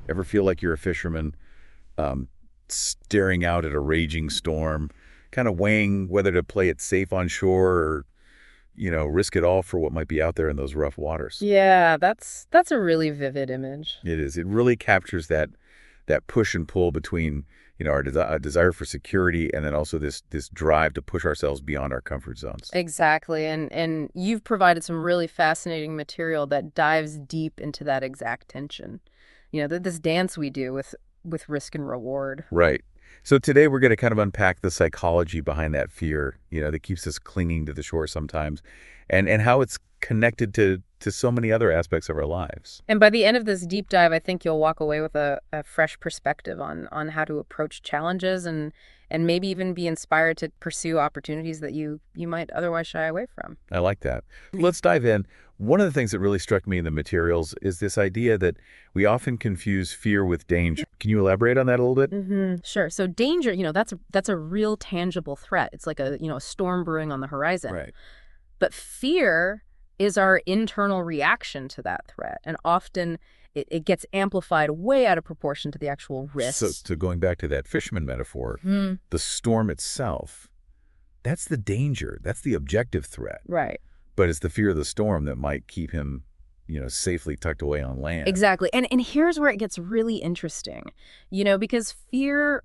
Ever feel like you're a fisherman, staring out at a raging storm, kind of weighing whether to play it safe on shore or, risk it all for what might be out there in those rough waters? Yeah, that's a really vivid image. It is. It really captures that push and pull between, our desire for security and then also this drive to push ourselves beyond our comfort zones. Exactly. And you've provided some really fascinating material that dives deep into that exact tension. This dance we do with risk and reward. Right. So today we're going to kind of unpack the psychology behind that fear, that keeps us clinging to the shore sometimes, and how it's connected to so many other aspects of our lives. And by the end of this deep dive, I think you'll walk away with a fresh perspective on how to approach challenges and maybe even be inspired to pursue opportunities that you might otherwise shy away from. I like that. Let's dive in. One of the things that really struck me in the materials is this idea that we often confuse fear with danger. Can you elaborate on that a little bit? Sure. So danger, that's a real tangible threat. It's like a storm brewing on the horizon. Right. But fear is our internal reaction to that threat. And often it gets amplified way out of proportion to the actual risks. So going back to that fisherman metaphor, the storm itself, that's the danger. That's the objective threat. Right. But it's the fear of the storm that might keep him, safely tucked away on land. Exactly. And here's where it gets really interesting, because fear,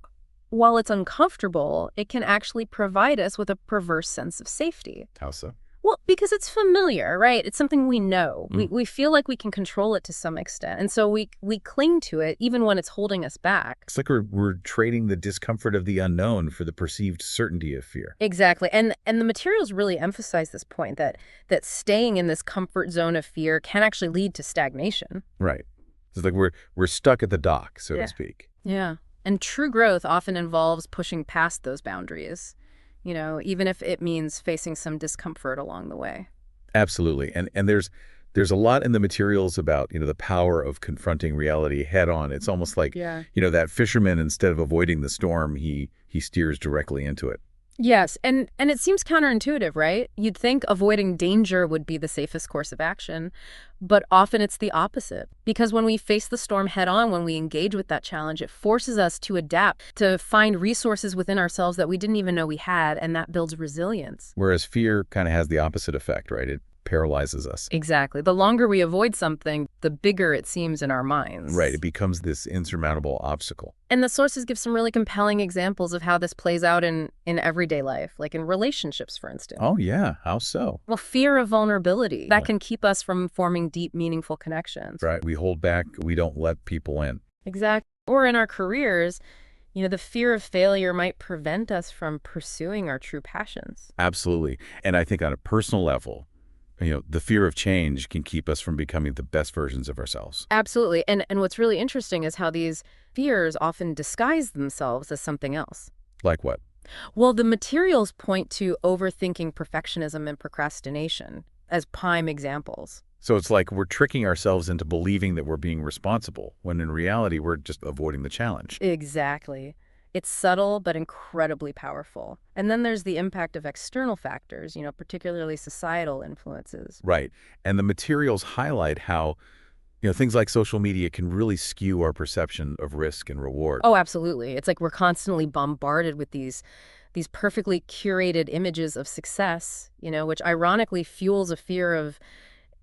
while it's uncomfortable, it can actually provide us with a perverse sense of safety. How so? Well, because it's familiar, right? It's something we know. We feel like we can control it to some extent. And so we cling to it even when it's holding us back. It's like we're trading the discomfort of the unknown for the perceived certainty of fear. Exactly. And the materials really emphasize this point that staying in this comfort zone of fear can actually lead to stagnation. Right. It's like we're stuck at the dock, so to speak. Yeah. And true growth often involves pushing past those boundaries, even if it means facing some discomfort along the way. Absolutely. And there's a lot in the materials about, the power of confronting reality head on. It's almost like, that fisherman, instead of avoiding the storm, he steers directly into it. Yes, and it seems counterintuitive, right? You'd think avoiding danger would be the safest course of action, but often it's the opposite. Because when we face the storm head on, when we engage with that challenge, it forces us to adapt, to find resources within ourselves that we didn't even know we had, and that builds resilience. Whereas fear kind of has the opposite effect, right? It paralyzes us. Exactly. The longer we avoid something, the bigger it seems in our minds. Right. It becomes this insurmountable obstacle. And the sources give some really compelling examples of how this plays out in everyday life, like in relationships, for instance. Oh, yeah. How so? Well, fear of vulnerability. That can keep us from forming deep, meaningful connections. Right. We hold back. We don't let people in. Exactly. Or in our careers, the fear of failure might prevent us from pursuing our true passions. Absolutely. And I think on a personal level, the fear of change can keep us from becoming the best versions of ourselves. Absolutely. And what's really interesting is how these fears often disguise themselves as something else. Like what? Well, the materials point to overthinking, perfectionism, and procrastination as prime examples. So it's like we're tricking ourselves into believing that we're being responsible, when in reality, we're just avoiding the challenge. Exactly. It's subtle, but incredibly powerful. And then there's the impact of external factors, particularly societal influences. Right. And the materials highlight how, things like social media can really skew our perception of risk and reward. Oh, absolutely. It's like we're constantly bombarded with these perfectly curated images of success, which ironically fuels a fear of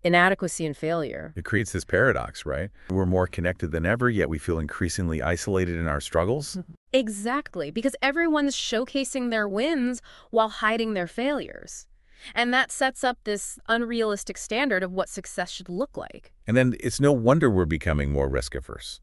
inadequacy and failure. It creates this paradox, right? We're more connected than ever, yet we feel increasingly isolated in our struggles. Exactly, because everyone's showcasing their wins while hiding their failures. And that sets up this unrealistic standard of what success should look like. And then it's no wonder we're becoming more risk-averse,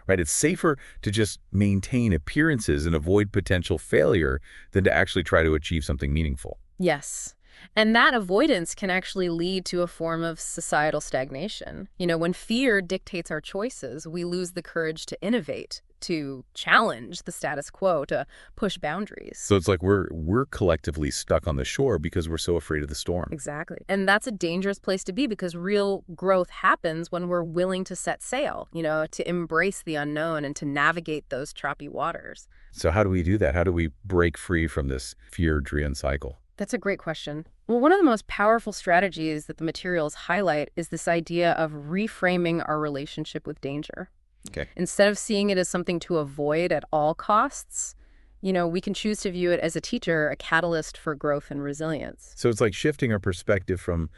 right? It's safer to just maintain appearances and avoid potential failure than to actually try to achieve something meaningful. Yes. And that avoidance can actually lead to a form of societal stagnation. When fear dictates our choices, we lose the courage to innovate, to challenge the status quo, to push boundaries. So it's like we're collectively stuck on the shore because we're so afraid of the storm. Exactly. And that's a dangerous place to be because real growth happens when we're willing to set sail, to embrace the unknown and to navigate those choppy waters. So how do we do that? How do we break free from this fear-driven cycle? That's a great question. Well, one of the most powerful strategies that the materials highlight is this idea of reframing our relationship with danger. Okay. Instead of seeing it as something to avoid at all costs, we can choose to view it as a teacher, a catalyst for growth and resilience. So it's like shifting our perspective from,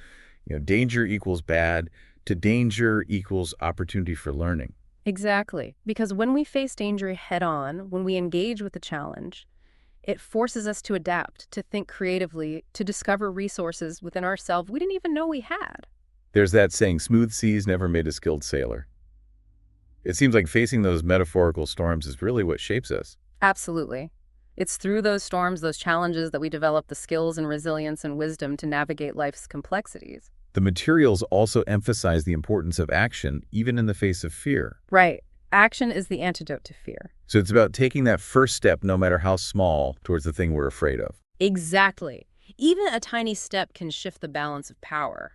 danger equals bad to danger equals opportunity for learning. Exactly. Because when we face danger head on, when we engage with the challenge, it forces us to adapt, to think creatively, to discover resources within ourselves we didn't even know we had. There's that saying, smooth seas never made a skilled sailor. It seems like facing those metaphorical storms is really what shapes us. Absolutely. It's through those storms, those challenges, that we develop the skills and resilience and wisdom to navigate life's complexities. The materials also emphasize the importance of action, even in the face of fear. Right. Action is the antidote to fear. So it's about taking that first step, no matter how small, towards the thing we're afraid of. Exactly. Even a tiny step can shift the balance of power.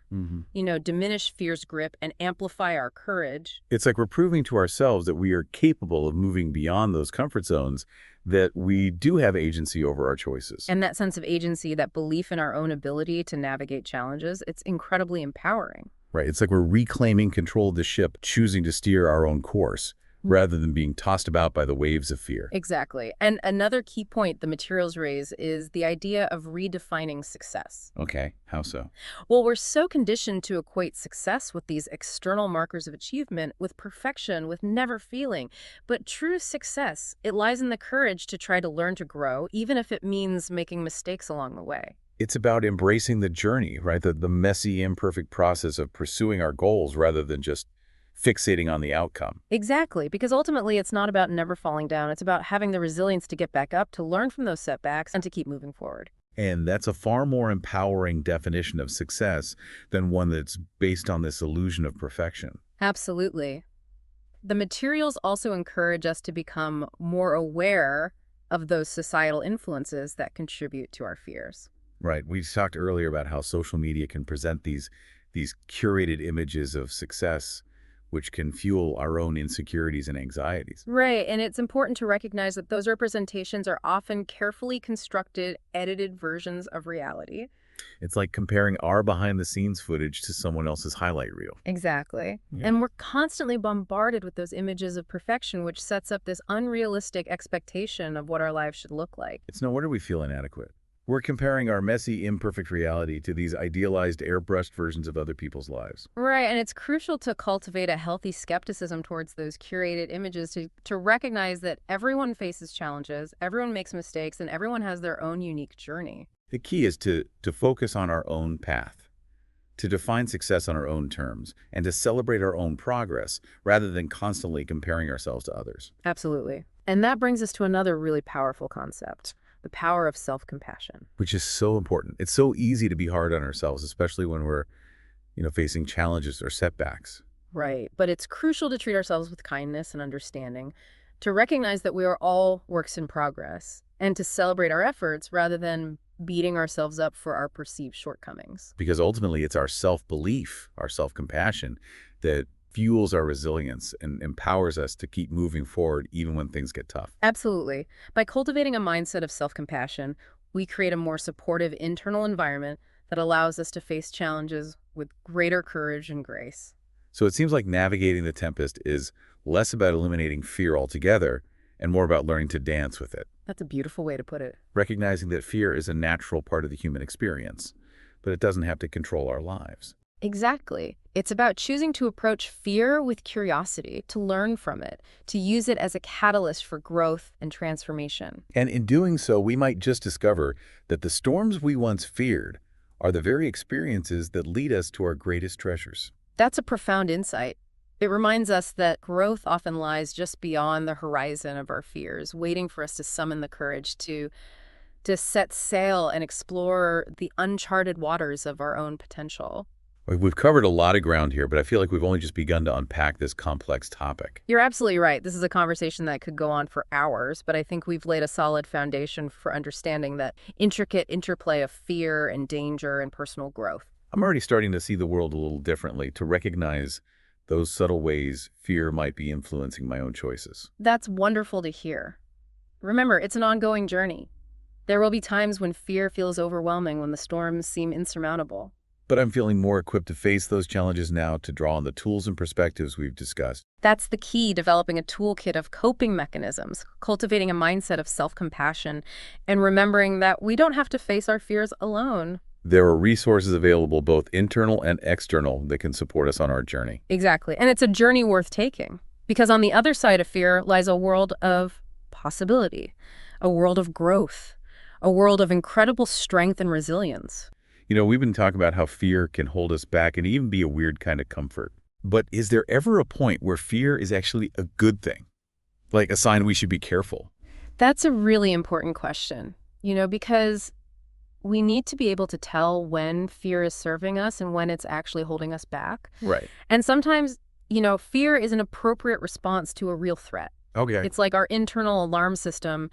Diminish fear's grip and amplify our courage. It's like we're proving to ourselves that we are capable of moving beyond those comfort zones, that we do have agency over our choices. And that sense of agency, that belief in our own ability to navigate challenges, it's incredibly empowering. Right. It's like we're reclaiming control of the ship, choosing to steer our own course, rather than being tossed about by the waves of fear. Exactly. And another key point the materials raise is the idea of redefining success. Okay. How so? Well, we're so conditioned to equate success with these external markers of achievement, with perfection, with never feeling. But true success, it lies in the courage to try to learn to grow, even if it means making mistakes along the way. It's about embracing the journey, right? The messy, imperfect process of pursuing our goals rather than just fixating on the outcome. Exactly, because ultimately it's not about never falling down. It's about having the resilience to get back up, to learn from those setbacks, and to keep moving forward. And that's a far more empowering definition of success than one that's based on this illusion of perfection. Absolutely. The materials also encourage us to become more aware of those societal influences that contribute to our fears. Right. We talked earlier about how social media can present these curated images of success, which can fuel our own insecurities and anxieties. Right, and it's important to recognize that those representations are often carefully constructed, edited versions of reality. It's like comparing our behind-the-scenes footage to someone else's highlight reel. Exactly. Yeah. And we're constantly bombarded with those images of perfection, which sets up this unrealistic expectation of what our lives should look like. It's no wonder we feel inadequate. We're comparing our messy, imperfect reality to these idealized, airbrushed versions of other people's lives. Right, and it's crucial to cultivate a healthy skepticism towards those curated images, to recognize that everyone faces challenges, everyone makes mistakes, and everyone has their own unique journey. The key is to focus on our own path, to define success on our own terms, and to celebrate our own progress rather than constantly comparing ourselves to others. Absolutely. And that brings us to another really powerful concept: the power of self-compassion. Which is so important. It's so easy to be hard on ourselves, especially when we're, facing challenges or setbacks. Right. But it's crucial to treat ourselves with kindness and understanding, to recognize that we are all works in progress, and to celebrate our efforts rather than beating ourselves up for our perceived shortcomings. Because ultimately, it's our self-belief, our self-compassion, that fuels our resilience and empowers us to keep moving forward even when things get tough. Absolutely. By cultivating a mindset of self-compassion, we create a more supportive internal environment that allows us to face challenges with greater courage and grace. So it seems like navigating the tempest is less about eliminating fear altogether and more about learning to dance with it. That's a beautiful way to put it. Recognizing that fear is a natural part of the human experience, but it doesn't have to control our lives. Exactly. It's about choosing to approach fear with curiosity, to learn from it, to use it as a catalyst for growth and transformation. And in doing so, we might just discover that the storms we once feared are the very experiences that lead us to our greatest treasures. That's a profound insight. It reminds us that growth often lies just beyond the horizon of our fears, waiting for us to summon the courage to set sail and explore the uncharted waters of our own potential. We've covered a lot of ground here, but I feel like we've only just begun to unpack this complex topic. You're absolutely right. This is a conversation that could go on for hours, but I think we've laid a solid foundation for understanding that intricate interplay of fear and danger and personal growth. I'm already starting to see the world a little differently, to recognize those subtle ways fear might be influencing my own choices. That's wonderful to hear. Remember, it's an ongoing journey. There will be times when fear feels overwhelming, when the storms seem insurmountable. But I'm feeling more equipped to face those challenges now, to draw on the tools and perspectives we've discussed. That's the key, developing a toolkit of coping mechanisms, cultivating a mindset of self-compassion, and remembering that we don't have to face our fears alone. There are resources available, both internal and external, that can support us on our journey. Exactly. And it's a journey worth taking, because on the other side of fear lies a world of possibility, a world of growth, a world of incredible strength and resilience. We've been talking about how fear can hold us back and even be a weird kind of comfort. But is there ever a point where fear is actually a good thing? Like a sign we should be careful? That's a really important question, because we need to be able to tell when fear is serving us and when it's actually holding us back. Right. And sometimes, fear is an appropriate response to a real threat. Okay. It's like our internal alarm system,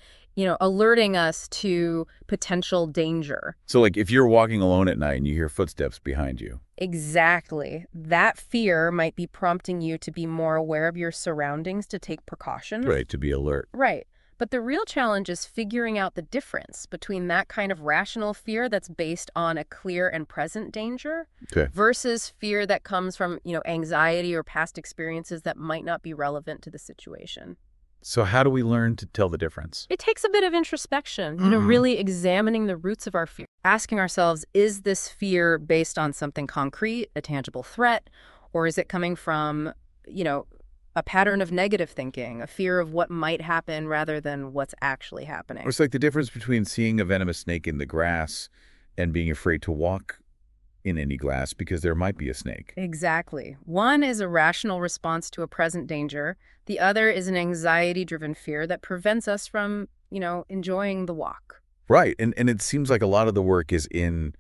alerting us to potential danger. So like if you're walking alone at night and you hear footsteps behind you. Exactly. That fear might be prompting you to be more aware of your surroundings, to take precautions. Right, to be alert. Right. But the real challenge is figuring out the difference between that kind of rational fear that's based on a clear and present danger versus fear that comes from, anxiety or past experiences that might not be relevant to the situation. So how do we learn to tell the difference? It takes a bit of introspection, really examining the roots of our fear, asking ourselves, is this fear based on something concrete, a tangible threat, or is it coming from, a pattern of negative thinking, a fear of what might happen rather than what's actually happening? It's like the difference between seeing a venomous snake in the grass and being afraid to walk in any glass because there might be a snake. Exactly. One is a rational response to a present danger. The other is an anxiety-driven fear that prevents us from, enjoying the walk. Right. And it seems like a lot of the work is in,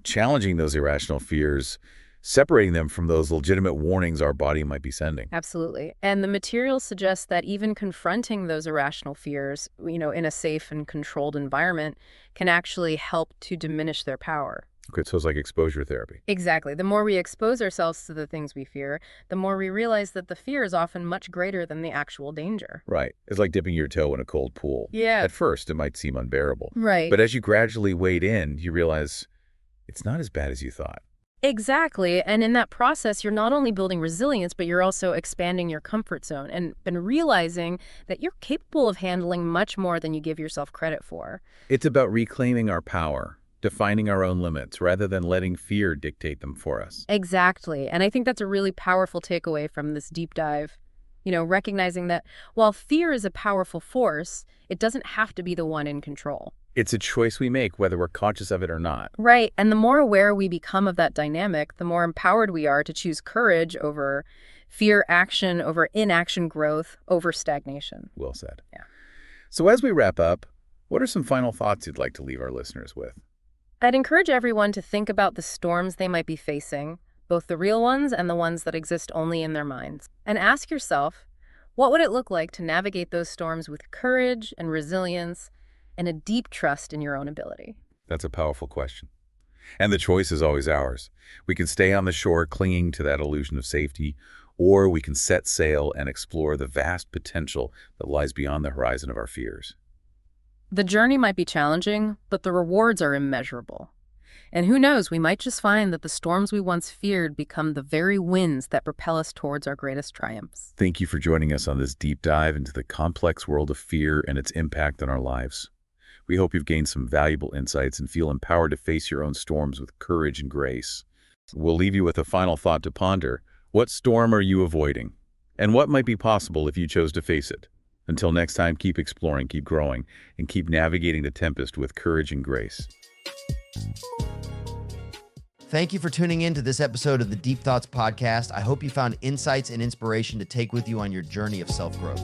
challenging those irrational fears, separating them from those legitimate warnings our body might be sending. Absolutely. And the material suggests that even confronting those irrational fears, in a safe and controlled environment can actually help to diminish their power. Okay, so it's like exposure therapy. Exactly. The more we expose ourselves to the things we fear, the more we realize that the fear is often much greater than the actual danger. Right. It's like dipping your toe in a cold pool. Yeah. At first, it might seem unbearable. Right. But as you gradually wade in, you realize it's not as bad as you thought. Exactly. And in that process, you're not only building resilience, but you're also expanding your comfort zone and realizing that you're capable of handling much more than you give yourself credit for. It's about reclaiming our power, defining our own limits, rather than letting fear dictate them for us. Exactly. And I think that's a really powerful takeaway from this deep dive. Recognizing that while fear is a powerful force, it doesn't have to be the one in control. It's a choice we make, whether we're conscious of it or not. Right. And the more aware we become of that dynamic, the more empowered we are to choose courage over fear, action over inaction, growth over stagnation. Well said. Yeah. So as we wrap up, what are some final thoughts you'd like to leave our listeners with? I'd encourage everyone to think about the storms they might be facing, both the real ones and the ones that exist only in their minds. And ask yourself, what would it look like to navigate those storms with courage and resilience and a deep trust in your own ability? That's a powerful question. And the choice is always ours. We can stay on the shore clinging to that illusion of safety, or we can set sail and explore the vast potential that lies beyond the horizon of our fears. The journey might be challenging, but the rewards are immeasurable. And who knows, we might just find that the storms we once feared become the very winds that propel us towards our greatest triumphs. Thank you for joining us on this deep dive into the complex world of fear and its impact on our lives. We hope you've gained some valuable insights and feel empowered to face your own storms with courage and grace. We'll leave you with a final thought to ponder. What storm are you avoiding? And what might be possible if you chose to face it? Until next time, keep exploring, keep growing, and keep navigating the tempest with courage and grace. Thank you for tuning in to this episode of the Deep Thoughts Podcast. I hope you found insights and inspiration to take with you on your journey of self-growth.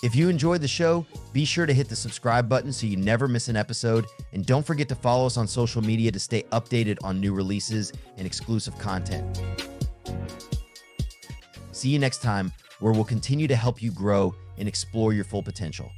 If you enjoyed the show, be sure to hit the subscribe button so you never miss an episode. And don't forget to follow us on social media to stay updated on new releases and exclusive content. See you next time, where we'll continue to help you grow and explore your full potential.